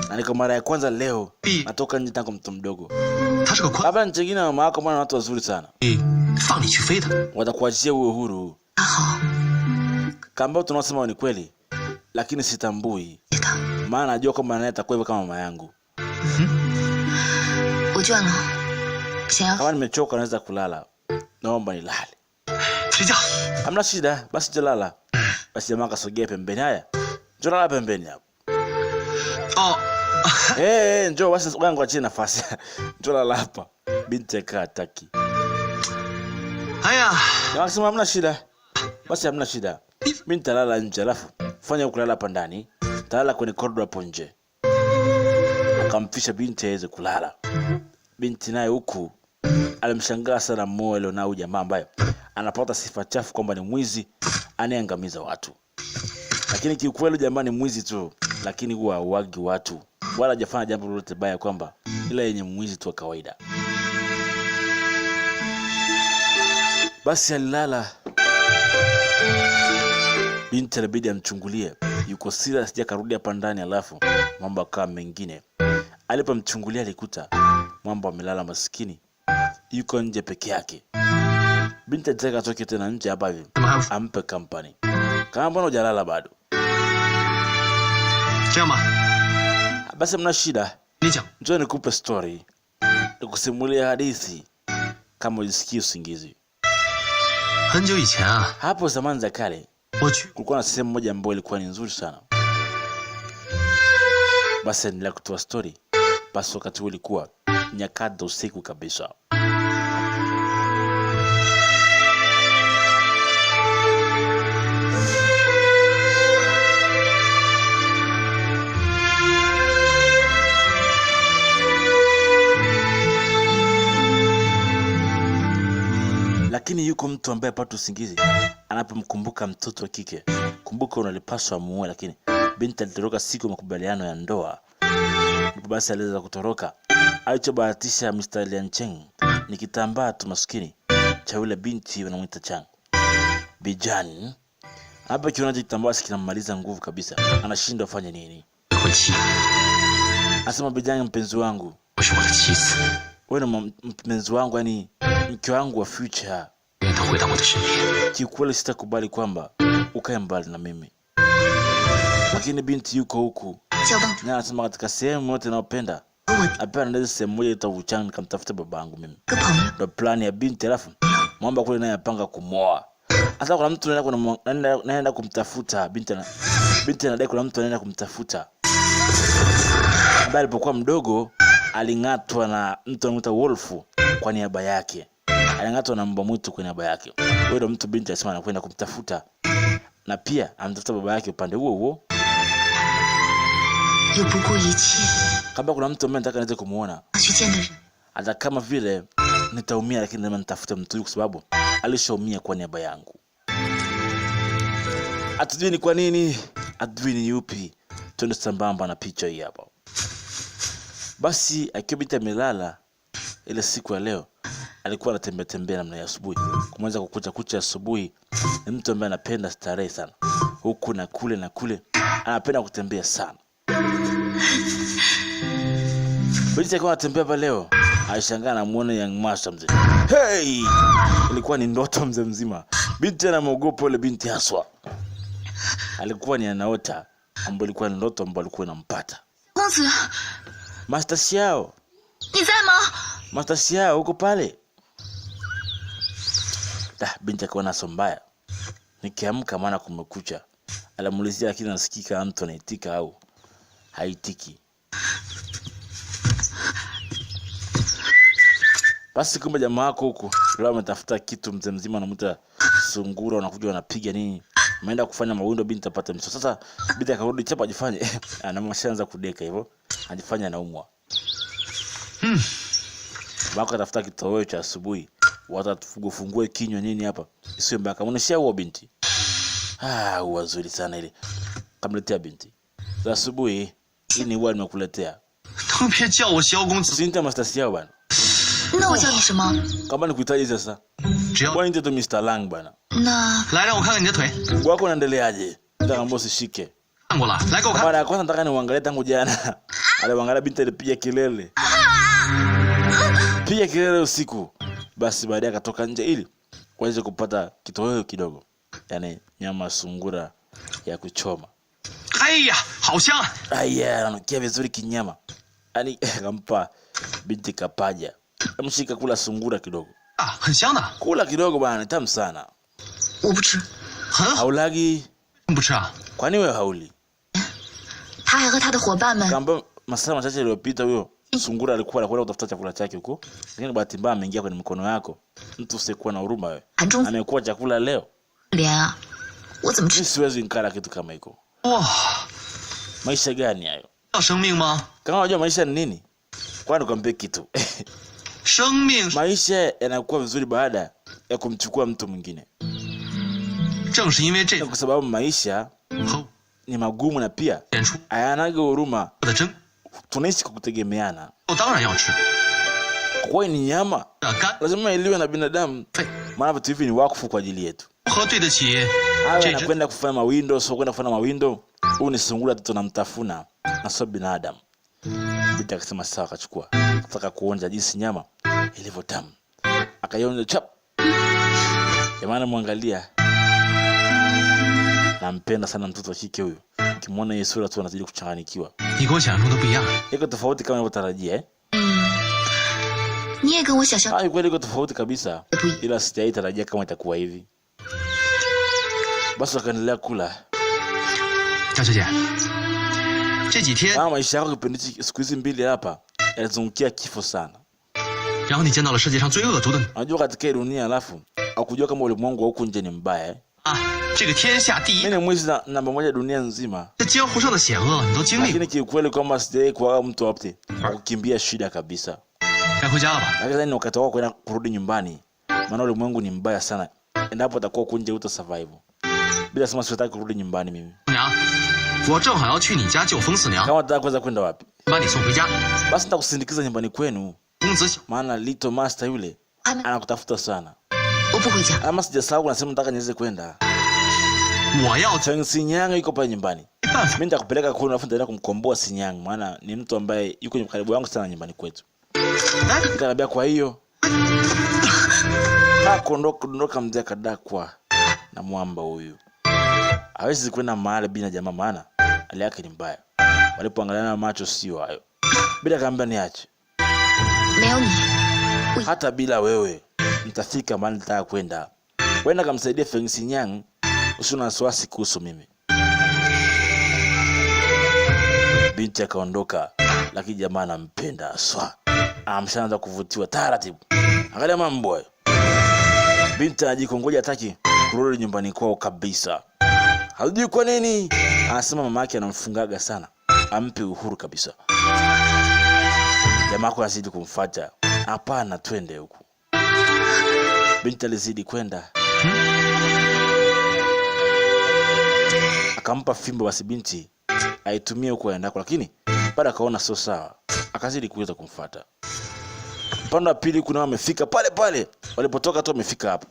Na niko mara ya kwanza leo Bi- natoka nje tangu mtoto mdogo. 他是个宽， Hapa nchi nyingine mama yako bwana, watu wazuri sana, 放你去飞的。 watakuachia uwe huru. 他好， Kama tunaosema ni kweli, lakini sitambui. 记得 Maana najua kwamba naye atakuwa hivyo kama mama yangu. 我倦了，想要 Kama nimechoka naweza kulala. Naomba nilale. 睡觉。 Hamna shida, basi jalala. Basi jamaa kasogea pembeni. Haya, njoo lala pembeni hapo. 哦， Njoo basi wangu achie nafasi. Njoo lala hapa. Binti akaa hataki. 哎呀， Na akasema hamna shida. Basi hamna shida. Mimi nitalala nje, alafu fanya kulala hapa ndani. Talala kwenye corridor hapo nje. Akamfisha binti aweze kulala. Binti naye huku alimshangaa sana moyo na huyu jamaa ambaye anapata sifa chafu kwamba ni mwizi anayeangamiza watu. Lakini kiukweli jamaa ni mwizi tu, lakini huwa hauagi watu. Wala hajafanya jambo lolote baya kwamba ila yenye mwizi tu wa kawaida. Basi alilala. Binti alibidi amchungulie. Yuko serious sija karudi hapa ndani alafu mambo kama mengine. Alipomchungulia alikuta mambo amelala maskini. Yuko nje peke yake. Binti alitaka atoke tena nje hapa hivi. Ampe company. Kama mbona hujalala bado? 这样吧， Basi mna shida. 你讲。 Njoo nikupe story. Nikusimulia hadithi kama usikie usingizi. 很久以前啊， Hapo zamani za kale 我去 kulikuwa na sehemu moja ambayo ilikuwa ni nzuri sana. Basi endelea kutoa story. Basi wakati huo ilikuwa nyakati usiku kabisa. Lakini yuko mtu ambaye apata usingizi anapomkumbuka mtoto wa kike. Kumbuka unalipaswa muue, lakini binti alitoroka siku ya makubaliano ya ndoa. Ndipo basi aliweza kutoroka. Alichobahatisha Mr. Lian Cheng ni kitambaa tu maskini cha yule binti wanamuita Chang. Bijan. Hapa kionaje kitambaa kinamaliza nguvu kabisa. Anashindwa afanye nini? 婚期， Asema Bijan, mpenzi wangu, 我是我的妻子， wewe ni mpenzi wangu, yani mke wangu wa future. 愿他回到我的身边。 Kiukweli sitakubali kwamba ukae mbali na mimi. Lakini binti yuko huku. 交帮主， Na anasema katika sehemu yote ninayopenda, 我 apea ndio sehemu moja itavuchana nikamtafuta babangu mimi. 个朋友， Ndio plan ya binti, alafu mwamba kule naye apanga kumoa. Hata kuna mtu anaenda kumtafuta binti anadai kuna mtu anaenda kumtafuta. Baada alipokuwa mdogo aling'atwa na mtu anaitwa Wolf kwa niaba yake. Aling'atwa na mbwa mwitu kwa niaba yake. Huyo ndio mtu binti anasema anakwenda kumtafuta. Na pia anamtafuta baba yake upande huo huo. 有不顾一切 Kama kuna mtu ambaye nataka niweze kumuona, 去见的人， hata kama vile nitaumia, lakini lazima nitafute mtu huyu kwa sababu alishaumia kwa niaba yangu. Atujui ni kwa nini, atujui ni yupi. Twende sambamba na picha hii hapa. Basi akiwa binti amelala ile siku ya leo, alikuwa anatembea namna ya asubuhi. Kumwanza kukucha asubuhi, ni mtu ambaye anapenda starehe sana. Huku na kule, anapenda kutembea sana. Binti alikuwa anatembea hapa leo, alishangaa na muone Young Master mzee. Hey! Ilikuwa ni ndoto mzee mzima. Binti anamuogopa yule binti haswa. Alikuwa ni anaota ambapo ilikuwa ni ndoto ambapo alikuwa anampata. 公子， Master Xiao, 你在吗？ Master Xiao uko pale? Binti akawa na sombaya. Nikiamka maana kumekucha. Alimuulizia lakini nasikika mtu anaitika au haitiki. Basi kumbe jamaa wako huko leo ametafuta kitu mzee mzima anamuita sungura, wanakuja wanapiga nini. Ameenda kufanya mawindo binti apate mso. Sasa binti akarudi chapa ajifanye anamshaanza kudeka hivyo. Ajifanya anaumwa. Bako atafuta kitoweo cha asubuhi. Watafungue kinywa nini hapa. Isiwe mbaya kamuoneshia huo binti. Wazuri sana ile. Kamletea binti. Za asubuhi hii ni huwa nimekuletea. 都别叫我萧公子， Usinite Master Xiao bana. 那我叫你什么？ Kama nikuhitaji sasa. 只要 Kwa nini tu Mr. Lang bana? 那 来让我看看你的腿， Wako unaendeleaje? Nataka mbona usishike. 看过了，来给我看。 Mara ya kwanza nataka niuangalie tangu jana. Aliangalia binti alipiga kelele. Piga kelele usiku. Basi baadaye akatoka nje ili waweze kupata kitoweo kidogo. Yaani nyama sungura ya kuchoma. 哎呀，好香啊！ Aya, ananukia vizuri kinyama. Yaani akampa binti kapaja. Amshika kula sungura kidogo. 啊，很香的。 Kula kidogo bwana, tamu sana. 我不吃。 很好， Haulagi? 不吃啊？ Kwani wewe hauli? 他还和他的伙伴们 Kamba masaa machache yaliyopita huyo sungura alikuwa anakwenda kutafuta chakula chake huko. Lakini bahati mbaya ameingia kwenye mikono yako. Mtu usiyekuwa na huruma wewe. 盘中 Amekuwa chakula leo. 连啊，我怎么吃？ Mimi siwezi nikala kitu kama hiko. 哇， Maisha gani hayo? 要生命吗？ Kama unajua maisha ni nini? Kwani nikwambie kitu. 生命 Maisha yanakuwa vizuri baada ya kumchukua mtu mwingine. 正是因为这 Kwa sababu maisha 后 ni magumu na pia 显出 hayanaga huruma. 的真， Tunaishi kwa kutegemeana. 我当然要吃。 Kwa hiyo ni nyama, 那肝 lazima iliwe na binadamu. 肺 Maana vitu hivi ni wakfu kwa ajili yetu. 如何对得起 Hawa 这只？ anakwenda kufanya mawindo, sio kwenda kufanya mawindo. Huyu ni sungura tu tunamtafuna na sio binadamu. Binti akasema sawa, akachukua. Nataka kuonja jinsi nyama ilivyo tamu. Akaionja chap. Jamani muangalia. Nampenda sana mtoto wa kike huyu. Ukimwona hii sura tu anazidi kuchanganyikiwa. 你跟我想象中的不一样。 Iko tofauti kama unavyotarajia eh? 你也跟我想象 Ah, kweli iko tofauti kabisa. 的不一样。 Ila sijaitarajia kama itakuwa hivi. Basi wakaendelea kula. 江小姐，这几天， Kama maisha yako kipindi siku hizi mbili hapa yalizungukia kifo sana. 然后你见到了世界上最恶毒的 Unajua katika hii dunia alafu hakujua kama ulimwengu wa huku nje ni mbaya eh? 啊，这个天下第一 Mimi ni mwizi namba moja dunia nzima. 这江湖上的险恶你都经历过， Lakini kiukweli kwamba sijawahi kuwa mtu wote wa kukimbia shida kabisa. 该回家了吧？ Lakini ni wakati wako kwenda kurudi nyumbani. Maana ulimwengu ni mbaya sana. Endapo utakuwa huku nje uta survive. Bila sema sitaki kurudi nyumbani mimi. 娘，我正好要去你家救疯四娘， Kama unataka kuweza kwenda wapi? 把你送回家。 Basi nitakusindikiza nyumbani kwenu. 公子小， Maana Little Master yule 他们， anakutafuta sana. 我不回家。 Ama sijasahau unasema nataka niweze kwenda. 我要 Cheng Sinyang yuko pale nyumbani. 没办法， Mimi nitakupeleka kwenu alafu nitaenda kumkomboa Sinyang maana ni mtu ambaye yuko karibu yangu sana nyumbani kwetu. 来， Nikamwambia kwa hiyo kuondoka mzee kadakwa na mwamba huyu. Hawezi kwenda mahali bila jamaa maana hali yake ni mbaya. Walipoangaliana macho sio hayo. Bila kaambia niache. 没有你， Hata bila wewe nitafika mahali nitaka kwenda. Wenda kamsaidia Feng Sinyang, usiwe na wasiwasi kuhusu mimi. Binti akaondoka, lakini jamaa anampenda aswa. Amshaanza kuvutiwa taratibu. Angalia mambo hayo. Binti anajikongoja hataki kurudi nyumbani kwao kabisa. Hajui kwa nini. Anasema mama yake anamfungaga sana. Ampe uhuru kabisa. Jamaa kwa azidi kumfuata. Hapana, twende huku. Binti alizidi kwenda. Akampa fimbo basi binti aitumie huko aendako, lakini baada akaona sio sawa. Akazidi kuweza kumfuata. Upande wa pili kuna wamefika pale pale. Walipotoka tu wamefika hapo.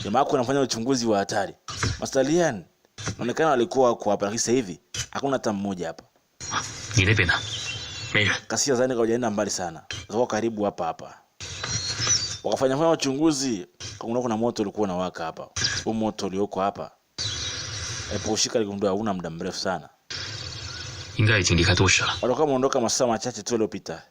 Jamaa wako anafanya uchunguzi wa hatari. Master Lian, inaonekana walikuwa kwa hapa lakini sasa hivi hakuna hata mmoja hapa. 你那边呢？没人。 Kasia zani kajaenda mbali sana. Zako karibu hapa hapa. Wakafanya uchunguzi, kuna moto ulikuwa unawaka hapa. Huo moto ulioko hapa. Aliposhika aligundua hauna muda mrefu sana. 应该已经离开都市了。 Walikuwa wameondoka masaa machache tu yaliyopita.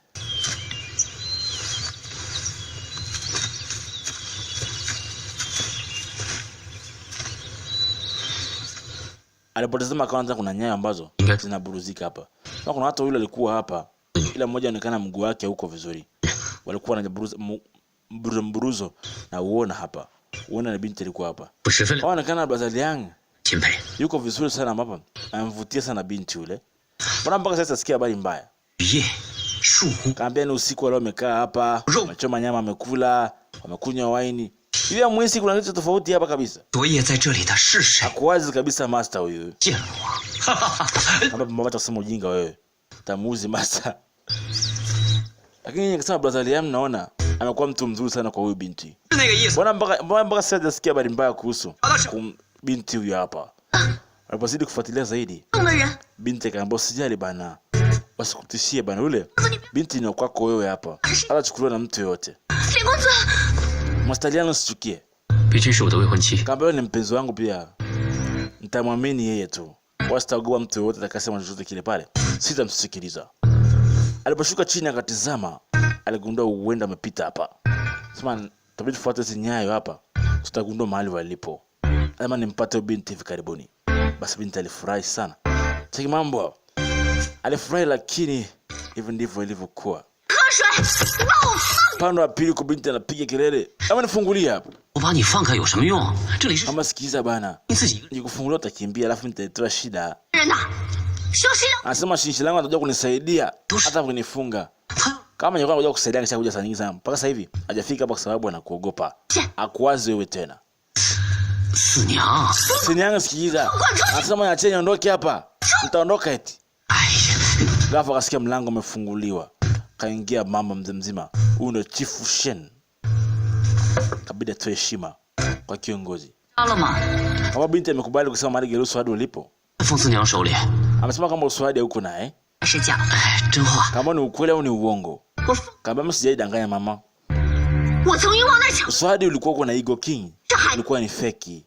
Alipotazama kwanza kuna nyaya ambazo zinaburuzika hapa. Na kuna watu wawili walikuwa hapa. Ila mmoja anaonekana mguu wake huko vizuri. Walikuwa wanaburuza mburuzo na uona hapa. Uona na binti alikuwa hapa. 不十分 Anaonekana Bazaliang 钦佩。 yuko vizuri sana hapa. Anamvutia sana binti yule. Mbona mpaka sasa sikia habari mbaya? 雨夜，树屋， Kaambia ni usiku wale wamekaa hapa, wamechoma nyama, wamekula, wamekunywa waini. Hivi amwisi kuna kitu tofauti hapa kabisa. 昨夜在这里的是谁？ Hakuwazi kabisa master huyu. 见了我，哈哈哈！ Hapa mama kusema ujinga wewe. Tamuzi master. Lakini nikasema Bazaliam naona amekuwa mtu mzuri sana kwa huyu binti. 是那个意思。 Mbona mpaka sasa hajasikia habari mbaya kuhusu binti huyu hapa. Walipozidi kufuatilia zaidi, 动的人， binti akaambia usijali bana. Wasikutishie bana yule. Binti ni kwako wewe hapa. Hata chukuliwa na mtu yote. 李公子， Mastaliano usichukie. 必须是我的未婚妻。 Kaambia ni mpenzi wangu pia. Nitamwamini yeye tu. wasitaogopa mtu yote atakasema chochote kile pale. Sitamsikiliza. Aliposhuka chini akatizama, aligundua huenda amepita hapa. Sema tabidi tufuate hizo nyayo hapa. Tutagundua mahali walipo. Ama nimpate binti hivi karibuni. Basi binti alifurahi sana. Cheki mambo. Alifurahi lakini hivi ndivyo ilivyokuwa. Pando wa pili binti anapiga kelele. Ama nifungulie hapa. Ama sikiza bana. Nikufungulia utakimbia alafu nitaletewa shida. Anasema Shinshilangu atakuja kunisaidia hata kunifunga. Kama nyoko anakuja kusaidia kisha kuja saa nyingi sana. Mpaka sasa hivi hajafika hapa kwa sababu anakuogopa. Akuwaze wewe tena. Sinyanga sikiza. Anasema niacheni niondoke hapa. Nitaondoka eti. Ghafla akasikia mlango umefunguliwa. Kaingia mama mzima. Huyu ndio Chifu Shen. Kabida tu heshima kwa kiongozi. Kama binti amekubali kusema mali gerusu hadi ulipo. Amesema kama uswadi huko naye. Kama ni ukweli au ni uongo. Kama msijaidanganya mama. Uswadi ulikuwa uko na Eagle King. Ulikuwa ni fake.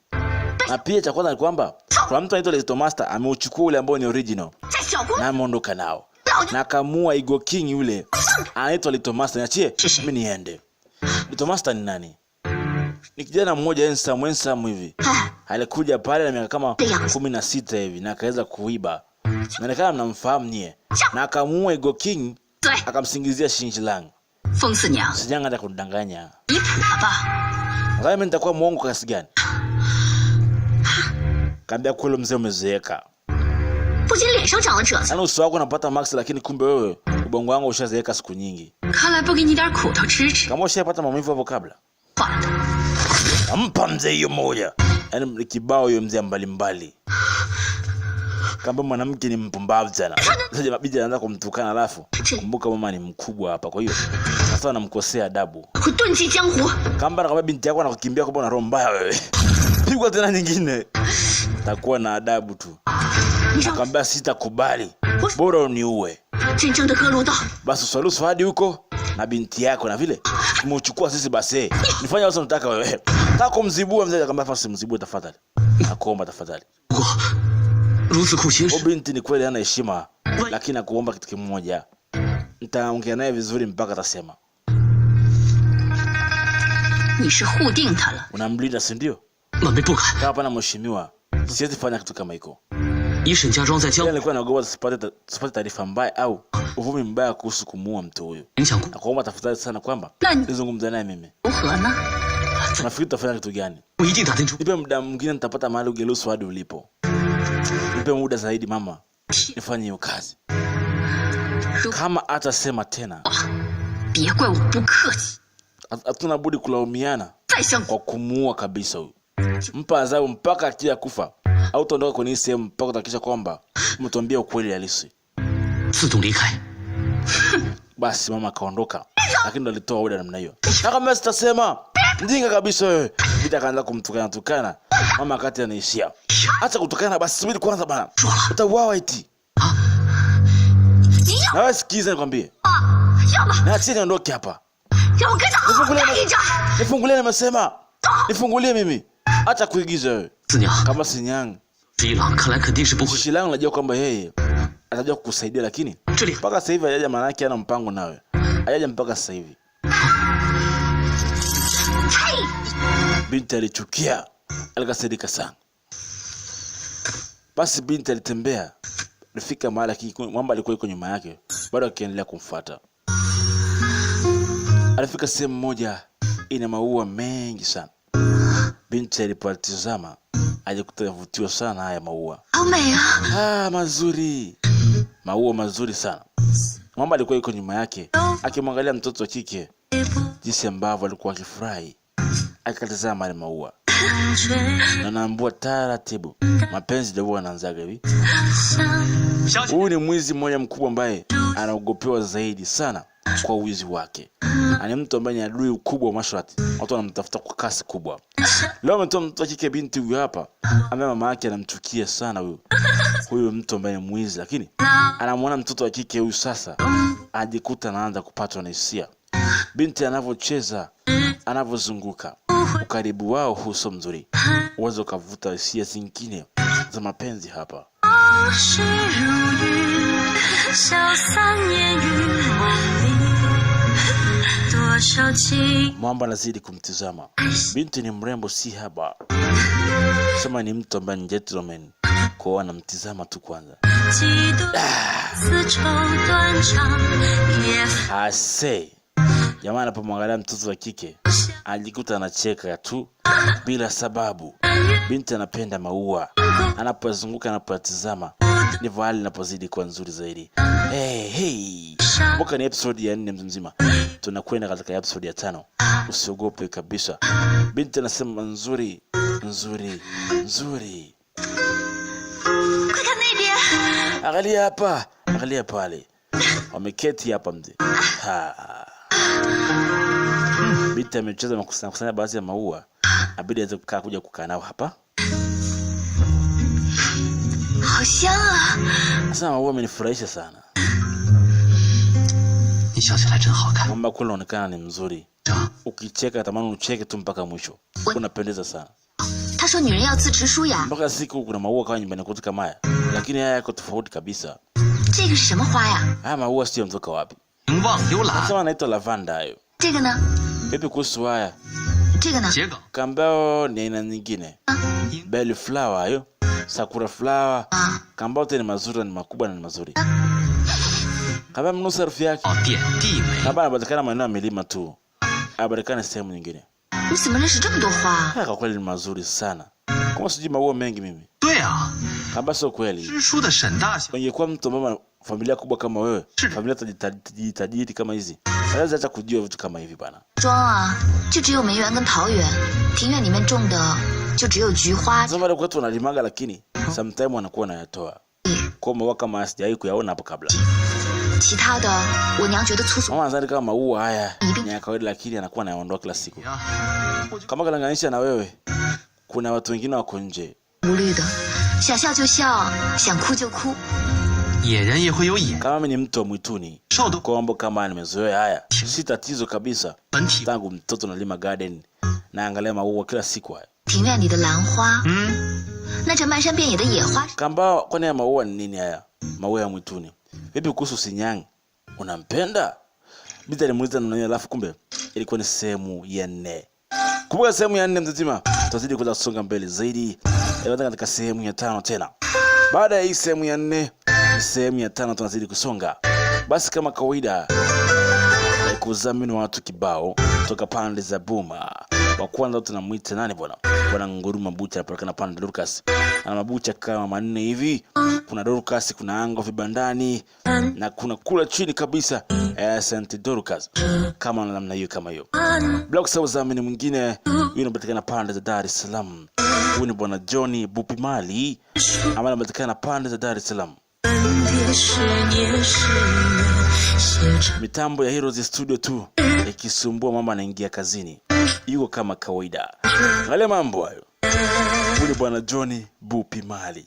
Na pia cha kwanza ni kwamba kwa mtu anaitwa Little Master ameuchukua ule ambao ni original. Na ameondoka nao. Na kamua Eagle King yule. Anaitwa Little Master. Niachie mimi niende. Little Master ni nani? Ni kijana mmoja handsome hivi. Alikuja pale na miaka kama 16 hivi na akaweza kuiba. Inaonekana mnamfahamu nyie. Na akamuua Eagle King akamsingizia Shinshilang. Sinyanga hata kudanganya. Sasa mimi nitakuwa muongo kiasi gani? Kaambia kweli mzee umezeeka. Ana uso wako unapata max lakini kumbe wewe ubongo wangu ushazeeka siku nyingi. Kama ushapata maumivu hapo kabla. Ampa mzee hiyo moja. Yaani kibao hiyo mzee mbalimbali. Kama mwanamke ni mpumbavu sana. Sasa mabidi anaanza kumtukana alafu. Kumbuka mama ni mkubwa hapa kwa hiyo. Sasa anamkosea adabu. Kamba kama binti yako anakukimbia kwa roho mbaya wewe. Pigwa tena nyingine. Takuwa na adabu tu. Akamwambia sitakubali. Bora uniue. Basi swalusu hadi huko na binti yako na vile tumeuchukua sisi basi. Nifanye wasa unataka wewe. Nataka kumzibua mzee akamwambia fasi mzibue tafadhali. Nakuomba tafadhali. Binti ni kweli hana heshima lakini nakuomba kitu kimoja. Nitaongea naye vizuri mpaka atasema. Unamlinda si ndio? Hapa na mheshimiwa. Siwezi fanya kitu kama hiko. Nilikuwa naogopa sipate taarifa mbaya au uvumi mbaya kuhusu kumuua mtu huyo. Nakuomba tafadhali sana kwamba nizungumze naye mimi. Nafikiri utafanya kitu gani? Nipe muda mwingine nitapata mahali ugelusu hadi ulipo. Nipe muda zaidi mama. Nifanye hiyo kazi. Kama atasema tena. Hatuna budi kulaumiana kwa kumuua kabisa huyo. Mpa adhabu mpaka akija kufa. Au utaondoka kwenye sehemu mpaka utakisha kwamba umetuambia ukweli halisi. Basi mama kaondoka. Lakini ndo alitoa oda namna hiyo. Na kama sitasema ndinga kabisa wewe. Bita kaanza kumtukana. Mama akati anaishia. Acha kutukana basi subiri kwanza bana. Utauawa eti. Na wewe sikiza nikwambie. Na chini ondoke hapa. Nifungulie nimesema. Nifungulie mimi. Acha kuigiza wewe. Kama Sinyang. Shinshilang anajua kwamba yeye atajua kukusaidia lakini mpaka sasa hivi hajaja maana yake ana mpango nawe. Hajaja mpaka sasa hivi. Binti alichukia. Alikasirika sana. Basi binti alitembea. Alifika mahali mwamba alikuwa yuko nyuma yake. Bado akiendelea kumfuata. Alifika sehemu moja ina maua mengi sana. Binti alipotazama alikuta kuvutiwa sana haya maua. Mazuri. Maua mazuri sana. Mwamba alikuwa yuko nyuma yake akimwangalia mtoto wa kike jinsi ambavyo alikuwa akifurahi. Akatazama yale maua. Na naambua taratibu mapenzi ndio yanaanzaga hivi. Huyu ni mwizi mmoja mkubwa ambaye anaogopewa zaidi sana kwa uwizi wake. Ani mtu ambaye ni adui ukubwa wa masharati. Watu wanamtafuta kwa kasi kubwa. Leo ametoa mtoto kike binti huyu hapa. Ambaye mama yake anamchukia sana huyu. Huyu mtu ambaye ni mwizi lakini anamwona mtoto wa kike huyu sasa ajikuta anaanza kupatwa na hisia. Binti anavyocheza, anavyozunguka. Ukaribu wao huso mzuri. Uwezo kavuta hisia zingine za mapenzi hapa. Mwamba anazidi kumtizama. Binti ni mrembo si haba. Sema ni mtu ambaye ni gentleman. Kwa anamtizama tu kwanza. Hase. Jamaa anapomwangalia mtoto wa kike alijikuta anacheka tu bila sababu. Binti anapenda maua. Anapozunguka anapotazama ndivyo hali inapozidi kuwa nzuri zaidi. Hey. Mwaka ni episode ya 4 mzima. Tunakwenda katika episode ya 5. Usiogope kabisa. Binti anasema nzuri. Angalia hapa, angalia pale. Wameketi hapa mzee. Binti amecheza makusanya baadhi ya maua. Abidi aweze kuja kukaa nao hapa. Sasa maua amenifurahisha sana. Mama kule anaonekana ni mzuri. Ukicheka tamani ucheke tu mpaka mwisho. Unapendeza sana. Mpaka siku kuna maua kama nyumbani kwetu kama haya. Lakini haya yako tofauti kabisa. Haya maua sio mtoka wapi? Sasa anaitwa lavanda hayo. Vipi kuhusu haya? Kambao ni aina nyingine. Bell flower hayo. Sakura flower. Kambao tena mazuri ni makubwa na ni mazuri. Kambao mnusa harufu yake. Kambao anapatikana maeneo ya milima tu. Hapatikani sehemu nyingine. Kwa kweli ni mazuri sana. Kama sijui maua mengi mimi. Kambao sio kweli. Ungekuwa mtu mama familia kubwa kama wewe, familia tajiri kama hizi. Sasa acha kujua vitu kama hivi bana. Sasa kwetu wanalimaga lakini sometimes wanakuwa wanayatoa. Kwa maua kama sijai kuyaona hapo kabla. Mama anadhani kama maua haya ni ya kawaida lakini anakuwa anaondoa kila siku. Kama kalanganisha na wewe, kuna watu wengine wako nje. Kama mimi ni mtu wa mwituni, kombo kama nimezoea haya, si tatizo kabisa. Tangu mtoto nalima garden na angalia maua kila siku haya. Kambao kwani ya maua ni nini haya? Maua ya mwituni. Vipi kuhusu sinyang? Unampenda? Bita alimuuliza nani alafu kumbe ilikuwa ni sehemu ya 4. Kumbuka sehemu ya 4 mzima. Tutazidi kuja kusonga mbele zaidi. Eleza katika sehemu ya 5 tena. Baada ya hii sehemu ya 4, sehemu ya 5 tunazidi kusonga. Basi kama kawaida kuzamini watu kibao toka pande za Buma. Wa kwanza tunamuita nani bwana? Bwana Nguruma Bucha anapatikana pande Lucas. Ana mabucha kama 4 hivi. Kuna Dorcas, kuna Ango vibandani na kuna kula chini kabisa St. Dorcas. Kama namna hiyo kama hiyo. Block Sauzamini mwingine yule anapatikana pande za Dar es Salaam. Huyu ni bwana Johnny Bupimali ambaye anapatikana pande za Dar es Salaam. Mitambo ya Heroes Studio tu ikisumbua mama anaingia kazini. Yuko kama kawaida. Wale mambo hayo. Huyu bwana Johnny Bupimali.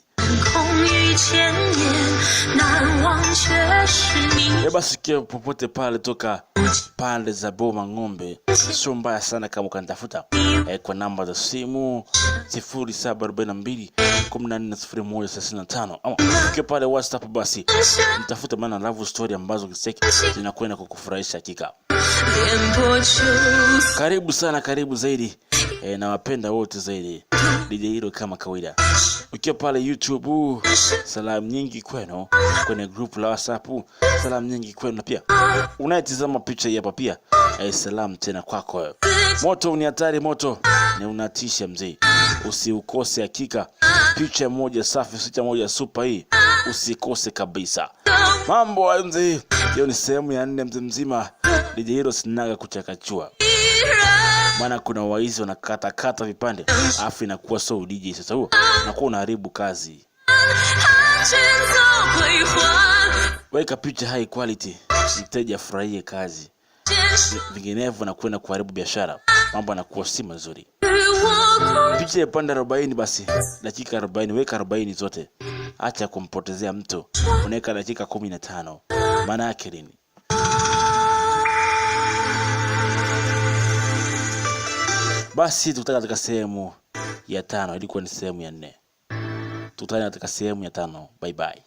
Basi kia popote pale toka pande za Boma Ng'ombe. Sio mbaya sana kama ukanitafuta kwa namba za simu 0742 140165 ama ukiwa pale WhatsApp basi mtafuta maana love story ambazo kiseki zinakwenda kukufurahisha hakika. Karibu sana, karibu zaidi. Na wapenda wote zaidi. DJ Hero kama kawaida. Ukiwa pale YouTube, salamu nyingi kwenu. Kwenye group la WhatsApp, salamu nyingi kwenu pia. Unayetazama picha hii hapa pia, salamu tena kwako. Moto ni hatari, moto ni unatisha mzee. Usiukose hakika. Picha moja safi, picha moja super hii. Usikose kabisa. Mambo hayo mzee. Hiyo ni sehemu ya 4 mzima. DJ Hero sinaga kuchakachua. Maana kuna waizi wanakata vipande afu inakuwa so DJ sasa huo unakuwa unaharibu kazi. Weka picha high quality, mteja afurahie kazi. Vinginevyo nakwenda kuharibu biashara, mambo yanakuwa si mazuri. Picha ya panda 40 basi, dakika 40, weka 40 zote. Acha kumpotezea mtu, unaweka dakika 15. Maana yake nini? Basi tutaka katika sehemu ya 5, ilikuwa ni sehemu ya 4. Tutane katika sehemu ya 5. Bye bye.